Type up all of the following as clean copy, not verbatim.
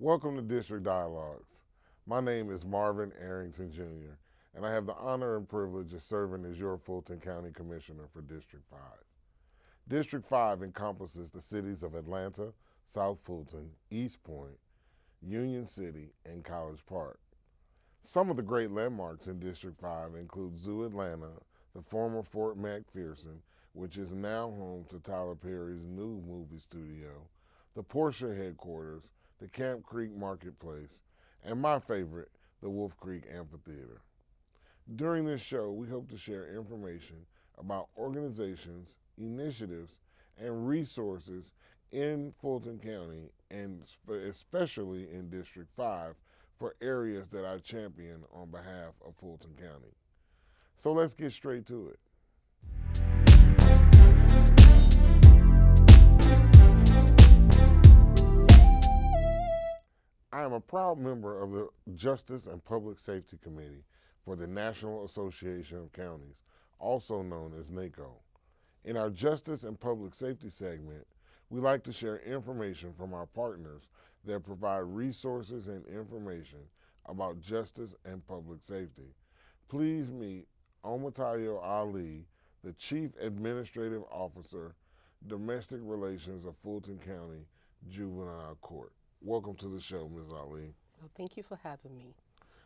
Welcome to District Dialogues. My name is Marvin Arrington Jr., and I have the honor and privilege of serving as your Fulton County Commissioner for District 5. District 5 encompasses the cities of Atlanta, South Fulton, East Point, Union City, and College Park. Some of the great landmarks in District 5 include Zoo Atlanta, the former Fort McPherson, which is now home to Tyler Perry's new movie studio, the Porsche headquarters, the Camp Creek Marketplace, and my favorite, the Wolf Creek Amphitheater. During this show, we hope to share information about organizations, initiatives, and resources in Fulton County and especially in District 5 for areas that I champion on behalf of Fulton County. So let's get straight to it. I am a proud member of the Justice and Public Safety Committee for the National Association of Counties, also known as NACO. In our Justice and Public Safety segment, we like to share information from our partners that provide resources and information about justice and public safety. Please meet Omatayo Ali, the Chief Administrative Officer, Domestic Relations of Fulton County Juvenile Court. Welcome to the show, Ms. Ali. Well, thank you for having me.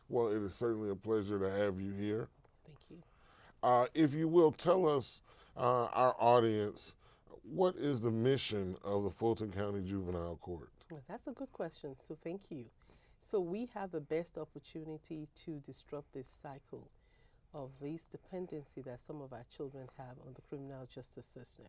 Well, it is certainly a pleasure to have you here. Thank you. If you will, tell us, our audience, what is the mission of the Fulton County Juvenile Court? Well, that's a good question, so thank you. So we have the best opportunity to disrupt this cycle of this dependency that some of our children have on the criminal justice system,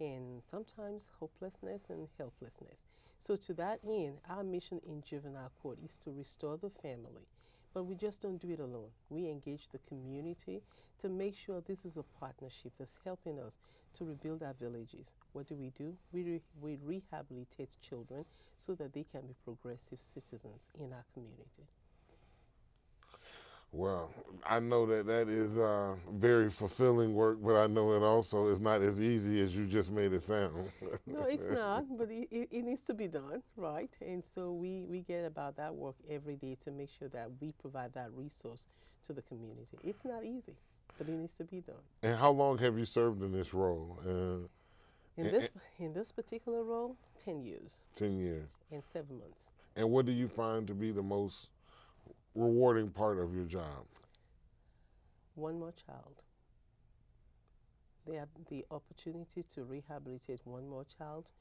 and sometimes hopelessness and helplessness. So to that end, our mission in juvenile court is to restore the family. But we just don't do it alone. We engage the community to make sure this is a partnership that's helping us to rebuild our villages. What do? We rehabilitate children so that they can be progressive citizens in our community. Well, I know that is very fulfilling work, but I know it also is not as easy as you just made it sound. No, it's not, but it needs to be done, right? And so we get about that work every day to make sure that we provide that resource to the community. It's not easy, but it needs to be done. And how long have you served in this role? In this particular role, 10 years 10 years. and 7 months. And what do you find to be the most rewarding part of your job? One more child. They have the opportunity to rehabilitate one more child,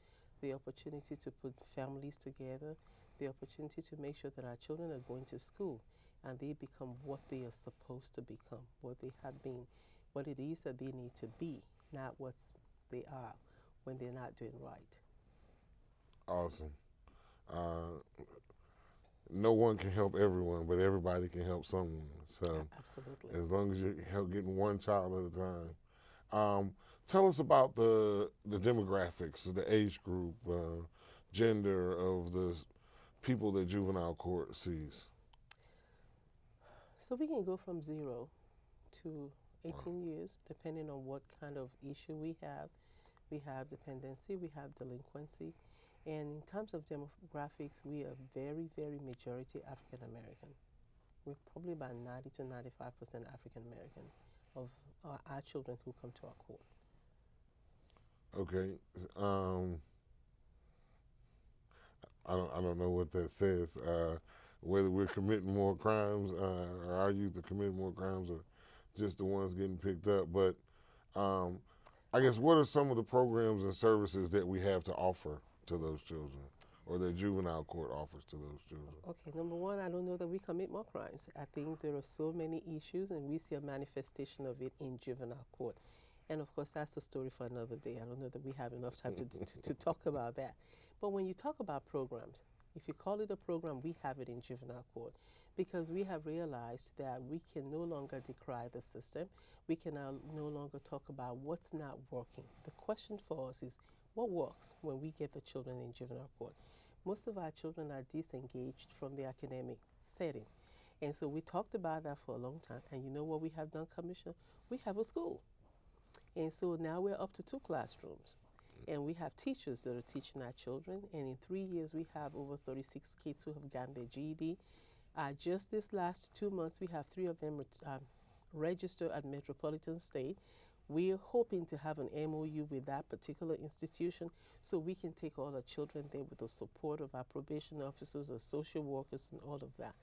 the opportunity to put families together, the opportunity to make sure that our children are going to school and they become what they are supposed to become, what they have been, what it is that they need to be, not what they are when they're not doing right. Awesome. No one can help everyone, but everybody can help someone. So Absolutely. as long as you're getting one child at a time. Tell us about the demographics, the age group, gender of the people that juvenile court sees. So we can go from 0 to 18 years, depending on what kind of issue we have. We have dependency, we have delinquency, and in terms of demographics, we are very, very majority African American. We're probably about 90 to 95% African American of our children who come to our court. Okay. I don't know what that says. Whether we're committing more crimes, or our youth are committing more crimes, or just the ones getting picked up. But I guess what are some of the programs and services that we have to offer to those children, or that juvenile court offers to those children? Okay, number one, I don't know that we commit more crimes. I think there are so many issues, and we see a manifestation of it in juvenile court. And of course, that's a story for another day. I don't know that we have enough time to talk about that. But when you talk about programs, if you call it a program, we have it in juvenile court because we have realized that we can no longer decry the system. We can no longer talk about what's not working. The question for us is what works when we get the children in juvenile court. Most of our children are disengaged from the academic setting. And so we talked about that for a long time. And you know what we have done, Commissioner? We have a school. And so now we're up to 2 classrooms. And we have teachers that are teaching our children. And in 3 years, we have over 36 kids who have gotten their GED. Just this last 2 months, we have 3 of them registered at Metropolitan State. We're hoping to have an MOU with that particular institution so we can take all our children there with the support of our probation officers, our social workers, and all of that.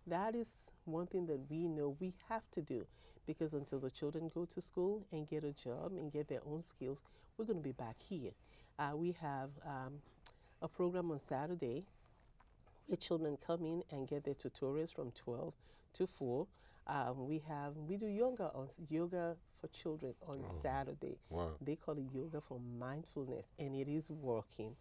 That is one thing that we know we have to do, because until the children go to school and get a job and get their own skills, we're going to be back here. We have a program on Saturday where children come in and get their tutorials from 12 to 4. We do yoga for children on Saturday. Wow. They call it yoga for mindfulness, and it is working.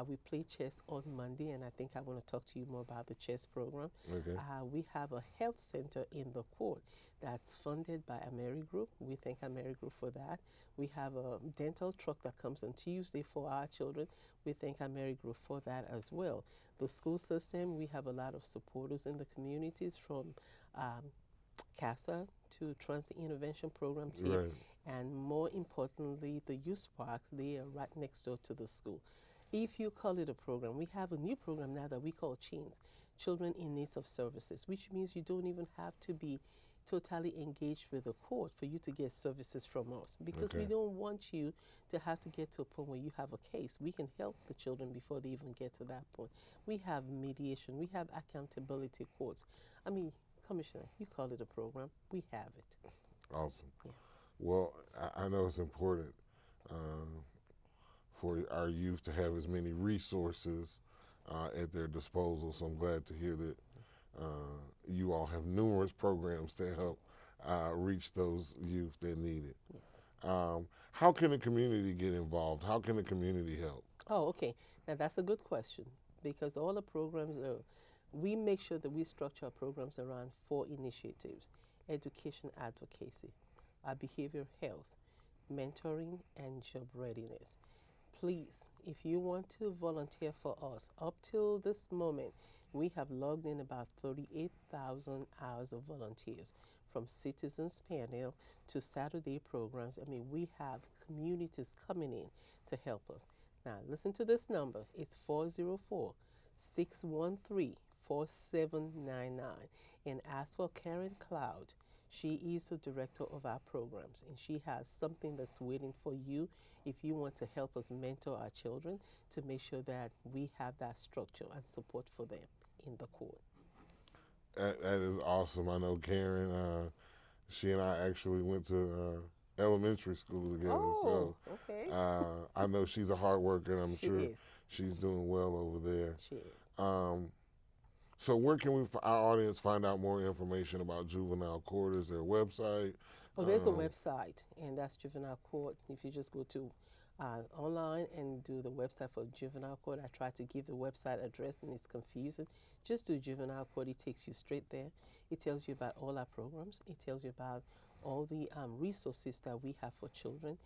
We play chess on Monday, and I think I want to talk to you more about the chess program. Okay. We have a health center in the court that's funded by AmeriGroup. We thank AmeriGroup for that. We have a dental truck that comes on Tuesday for our children. We thank AmeriGroup for that as well. The school system, we have a lot of supporters in the communities, from CASA to Transit Intervention Program team. Right. And more importantly, the youth parks, they are right next door to the school. If you call it a program, we have a new program now that we call CHAINS, Children in Need of Services, which means you don't even have to be totally engaged with the court for you to get services from us, because we don't want you to have to get to a point where you have a case. We can help the children before they even get to that point. We have mediation, we have accountability courts. I mean, Commissioner, you call it a program, we have it. Awesome. Yeah. Well, I know it's important for our youth to have as many resources at their disposal, so I'm glad to hear that you all have numerous programs to help reach those youth that need it. Yes. How can the community get involved? How can the community help? Oh, okay. Now that's a good question, because all the programs we make sure that we structure our programs around 4 initiatives: education advocacy, behavioral health, mentoring, and job readiness. Please, if you want to volunteer for us, up till this moment, we have logged in about 38,000 hours of volunteers, from citizens panel to Saturday programs. I mean, we have communities coming in to help us. Now, listen to this number. It's 404-613-4799, and ask for Karen Cloud. She is the director of our programs, and she has something that's waiting for you if you want to help us mentor our children to make sure that we have that structure and support for them in the court. That is awesome. I know Karen, she and I actually went to elementary school together. Oh, so okay. I know she's a hard worker, and I'm She sure is. she's doing well over there. She is. So where can our audience find out more information about juvenile court? Is there a website? Oh, there's a website, and that's Juvenile Court. If you just go to online and do the website for Juvenile Court, I try to give the website address, and it's confusing. Just do Juvenile Court. It takes you straight there. It tells you about all our programs. It tells you about all the resources that we have for children.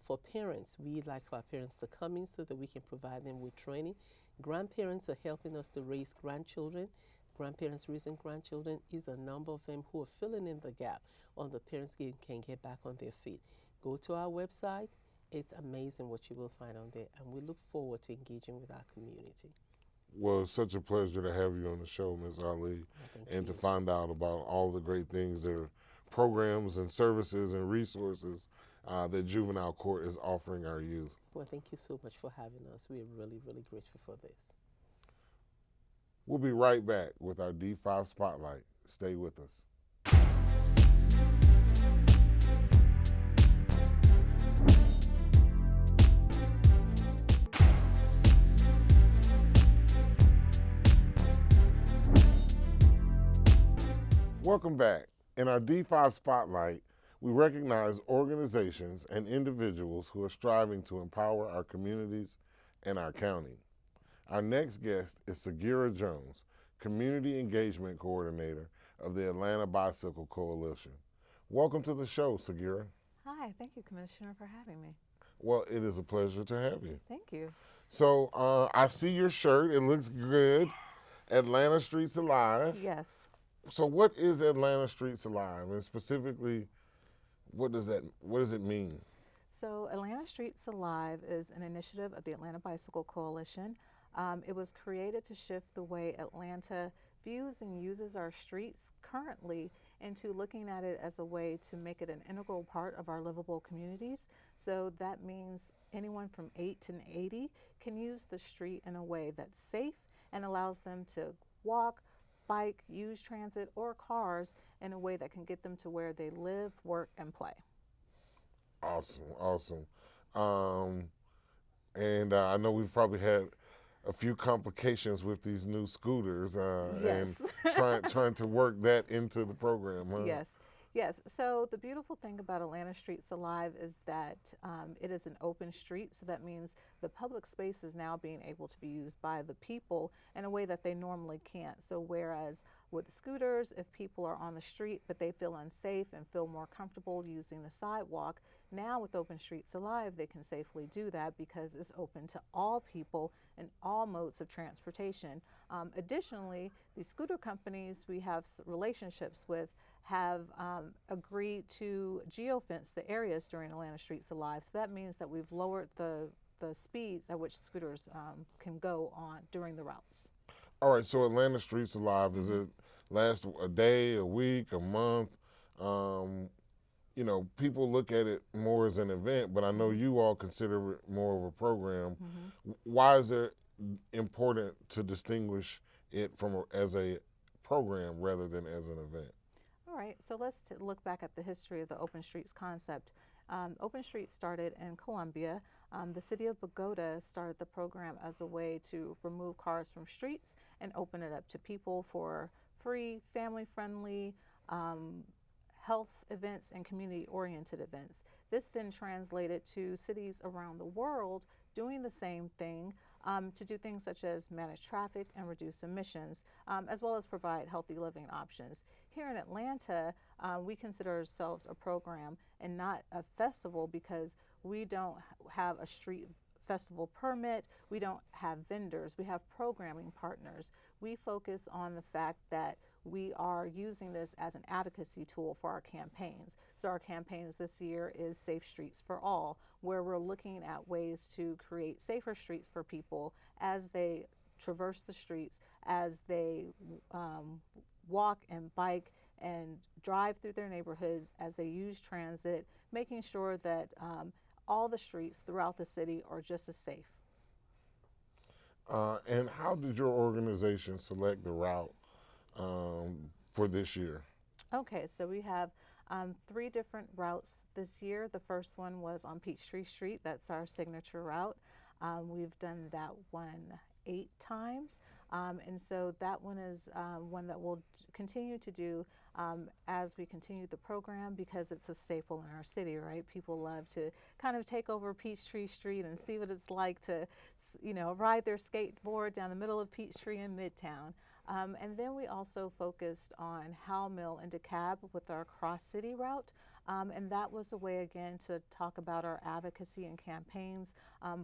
For parents, we'd like for our parents to come in so that we can provide them with training. Grandparents are helping us to raise grandchildren. Grandparents raising grandchildren is a number of them who are filling in the gap on the parents can get back on their feet. Go to our website. It's amazing what you will find on there, and we look forward to engaging with our community. Well, it's such a pleasure to have you on the show, Ms. Ali, and to find out about all the great things that are programs and services and resources that Juvenile Court is offering our youth. Well, thank you so much for having us. We are really, really grateful for this. We'll be right back with our D5 Spotlight. Stay with us. Welcome back. In our D5 Spotlight, we recognize organizations and individuals who are striving to empower our communities and our county. Our next guest is Sagira Jones, Community Engagement Coordinator of the Atlanta Bicycle Coalition. Welcome to the show, Sagira. Hi, thank you, Commissioner, for having me. Well, it is a pleasure to have you. Thank you. So I see your shirt. It looks good. Atlanta Streets Alive. Yes. So what is Atlanta Streets Alive? And specifically, what does it mean? So Atlanta Streets Alive is an initiative of the Atlanta Bicycle Coalition. It was created to shift the way Atlanta views and uses our streets currently into looking at it as a way to make it an integral part of our livable communities. So that means anyone from 8 to 80 can use the street in a way that's safe and allows them to walk, bike, use transit, or cars in a way that can get them to where they live, work, and play. Awesome, awesome. Um, and I know we've probably had a few complications with these new scooters and Yes. trying to work that into the program, huh? Yes, yes. So the beautiful thing about Atlanta Streets Alive is that it is an open street. So that means the public space is now being able to be used by the people in a way that they normally can't. So whereas with scooters, if people are on the street but they feel unsafe and feel more comfortable using the sidewalk, now with Open Streets Alive, they can safely do that because it's open to all people and all modes of transportation. Additionally, the scooter companies we have relationships with have agreed to geofence the areas during Atlanta Streets Alive. So that means that we've lowered the speeds at which scooters can go on during the routes. All right, so Atlanta Streets Alive, is it last a day, a week, a month? Um, you know, people look at it more as an event, but I know you all consider it more of a program. Why is it important to distinguish it from as a program rather than as an event? All right, so let's look back at the history of the Open Streets concept. Open Streets started in Columbia. The city of Bogota started the program as a way to remove cars from streets and open it up to people for free, family-friendly health events and community-oriented events. This then translated to cities around the world doing the same thing to do things such as manage traffic and reduce emissions, as well as provide healthy living options. Here in Atlanta, we consider ourselves a program and not a festival because we don't have a street festival permit, we don't have vendors, we have programming partners. We focus on the fact that we are using this as an advocacy tool for our campaigns. So our campaigns this year is Safe Streets for All, where we're looking at ways to create safer streets for people as they traverse the streets, as they walk and bike and drive through their neighborhoods, as they use transit, making sure that all the streets throughout the city are just as safe. And how did your organization select the route for this year? Okay, so we have 3 different routes this year. The first one was on Peachtree Street. That's our signature route. We've done that one 8 times. And so that one is one that we'll continue to do as we continue the program because it's a staple in our city, right? People love to kind of take over Peachtree Street and see what it's like to, ride their skateboard down the middle of Peachtree in Midtown. And then we also focused on Howell Mill and DeKalb with our cross-city route. And that was a way, again, to talk about our advocacy and campaigns.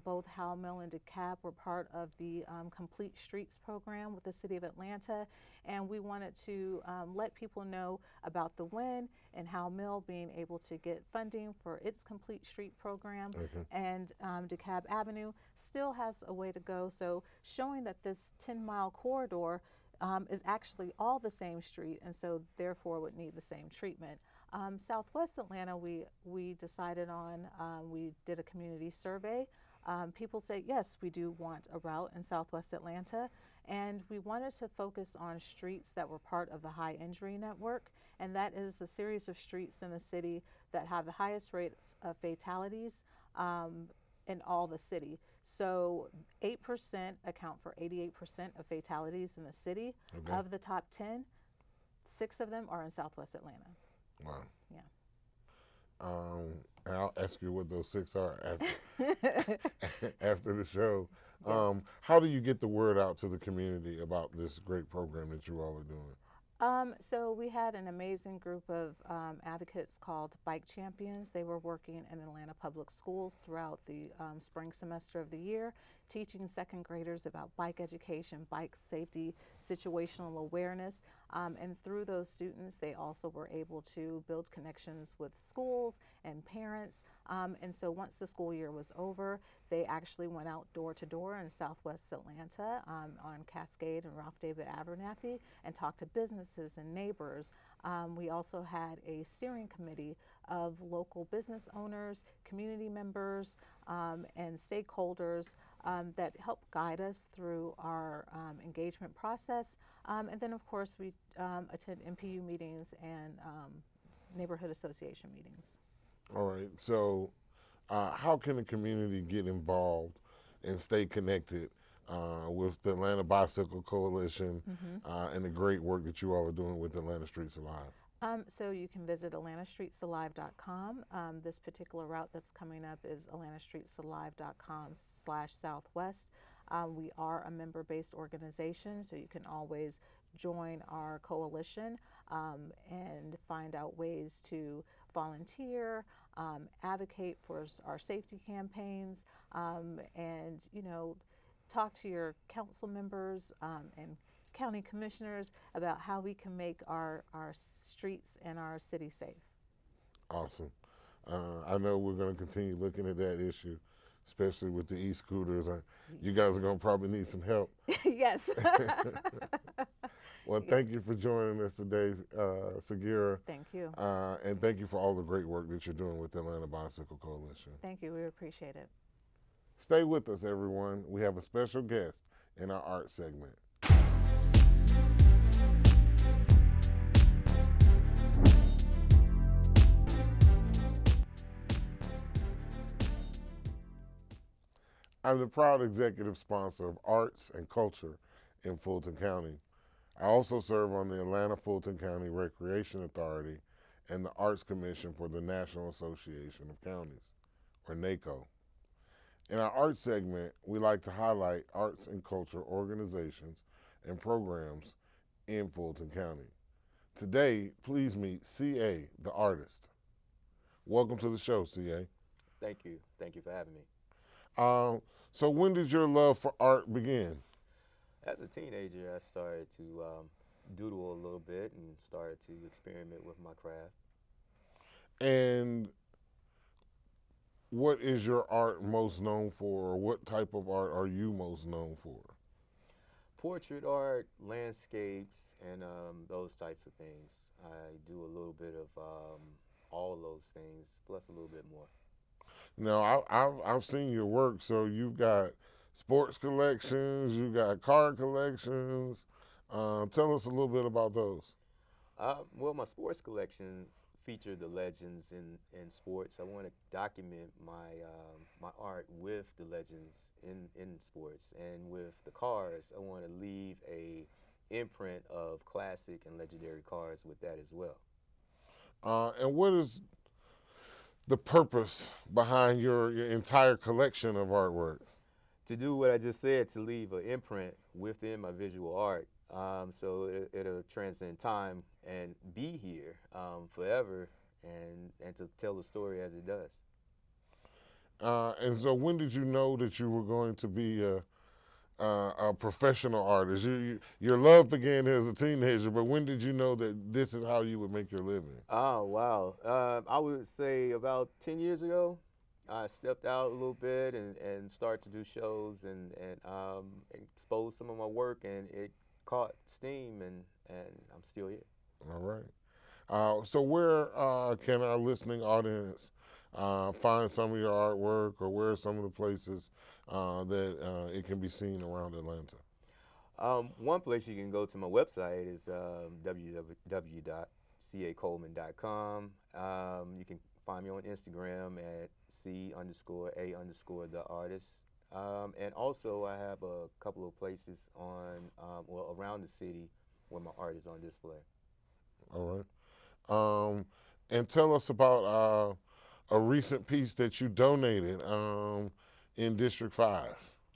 Both Howell Mill and DeKalb were part of the Complete Streets program with the City of Atlanta. And we wanted to let people know about the win and Howell Mill being able to get funding for its Complete Street program. And DeKalb Avenue still has a way to go. So showing that this 10-mile corridor is actually all the same street and so therefore would need the same treatment. Southwest Atlanta, we decided on, we did a community survey. People say, yes, we do want a route in Southwest Atlanta. And we wanted to focus on streets that were part of the high injury network. And that is a series of streets in the city that have the highest rates of fatalities in all the city. So 8% account for 88% of fatalities in the city. Of the top 10, 6 of them are in Southwest Atlanta. Wow. Yeah. And I'll ask you what those 6 are after, after the show. Yes. How do you get the word out to the community about this great program that you all are doing? So we had an amazing group of advocates called Bike Champions. They were working in Atlanta public schools throughout the spring semester of the year, teaching second graders about bike education, bike safety, situational awareness. And through those students, they also were able to build connections with schools and parents. And so once the school year was over, they actually went out door to door in Southwest Atlanta on Cascade and Ralph David Abernathy and talked to businesses and neighbors. We also had a steering committee of local business owners, community members, and stakeholders that help guide us through our engagement process. And then, of course, we attend MPU meetings and neighborhood association meetings. All right. So, how can the community get involved and stay connected with the Atlanta Bicycle Coalition and the great work that you all are doing with Atlanta Streets Alive? So you can visit atlantastreetsalive.com. This particular route that's coming up is atlantastreetsalive.com/southwest. We are a member-based organization, so you can always join our coalition and find out ways to volunteer, advocate for our safety campaigns, and talk to your council members and county commissioners about how we can make our streets and our city safe. Awesome. I know we're going to continue looking at that issue, especially with the e-scooters. You guys are going to probably need some help. Yes. Well, thank you for joining us today, Sagira. Thank you. And thank you for all the great work that you're doing with the Atlanta Bicycle Coalition. Thank you. We appreciate it. Stay with us, everyone. We have a special guest in our art segment. I'm the proud executive sponsor of Arts and Culture in Fulton County. I also serve on the Atlanta-Fulton County Recreation Authority and the Arts Commission for the National Association of Counties, or NACO. In our art segment, we like to highlight arts and culture organizations and programs in Fulton County. Today, please meet C.A., the artist. Welcome to the show, C.A. Thank you. Thank you for having me. So when did your love for art begin? As a teenager, I started to doodle a little bit and started to experiment with my craft. And what is your art most known for, or what type of art are you most known for? Portrait art, landscapes, and those types of things. I do a little bit of all of those things, plus a little bit more. Now, I've seen your work, so you've got sports collections, you've got card collections. Tell us a little bit about those. Well, my sports collections feature the legends in sports. I want to document my art with the legends in sports, and with the cars, I want to leave a imprint of classic and legendary cars with that as well. And what is the purpose behind your entire collection of artwork? To do what I just said, to leave an imprint within my visual art, so it'll transcend time and be here forever, and to tell the story as it does. And so when did you know that you were going to be a professional artist? Your love began as a teenager, but when did you know that this is how you would make your living? Oh, wow. I would say about 10 years ago, I stepped out a little bit and started to do shows and expose some of my work, and it caught steam, and I'm still here. All right. So where can our listening audience find some of your artwork, or where are some of the places that it can be seen around Atlanta? One place you can go to my website is www.cacoleman.com. You can find me on Instagram at C_A_ the artist. And also I have a couple of places around the city where my art is on display. All right. And tell us about a recent piece that you donated in District 5.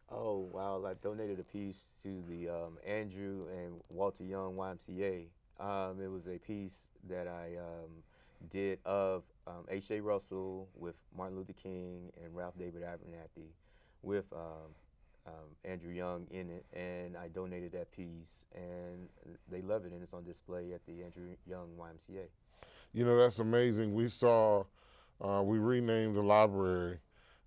Oh, wow. I donated a piece to the Andrew and Walter Young YMCA. It was a piece that I did of H.A. Russell with Martin Luther King and Ralph David Abernathy with Andrew Young in it, and I donated that piece, and they love it, and it's on display at the Andrew Young YMCA. You know, that's amazing. We saw, we renamed the library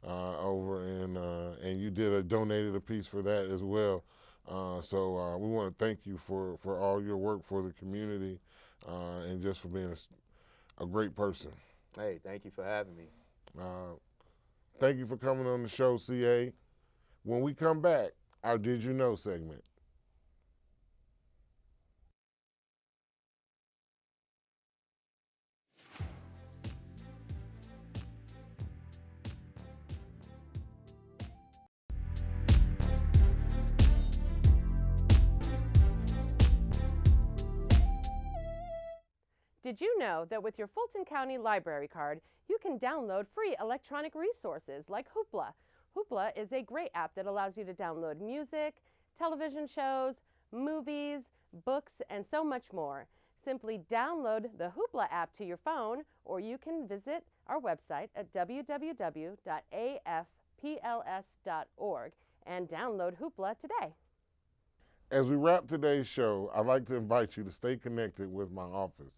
over and you donated a piece for that as well. So we want to thank you for all your work for the community and just for being a great person. Hey, thank you for having me. Thank you for coming on the show, CA. When we come back, our Did You Know segment. Did you know that with your Fulton County Library card, you can download free electronic resources like Hoopla? Hoopla is a great app that allows you to download music, television shows, movies, books, and so much more. Simply download the Hoopla app to your phone, or you can visit our website at www.afpls.org and download Hoopla today. As we wrap today's show, I'd like to invite you to stay connected with my office.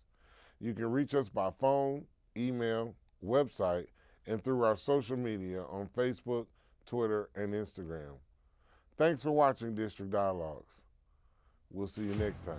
You can reach us by phone, email, website, and through our social media on Facebook, Twitter, and Instagram. Thanks for watching District Dialogues. We'll see you next time.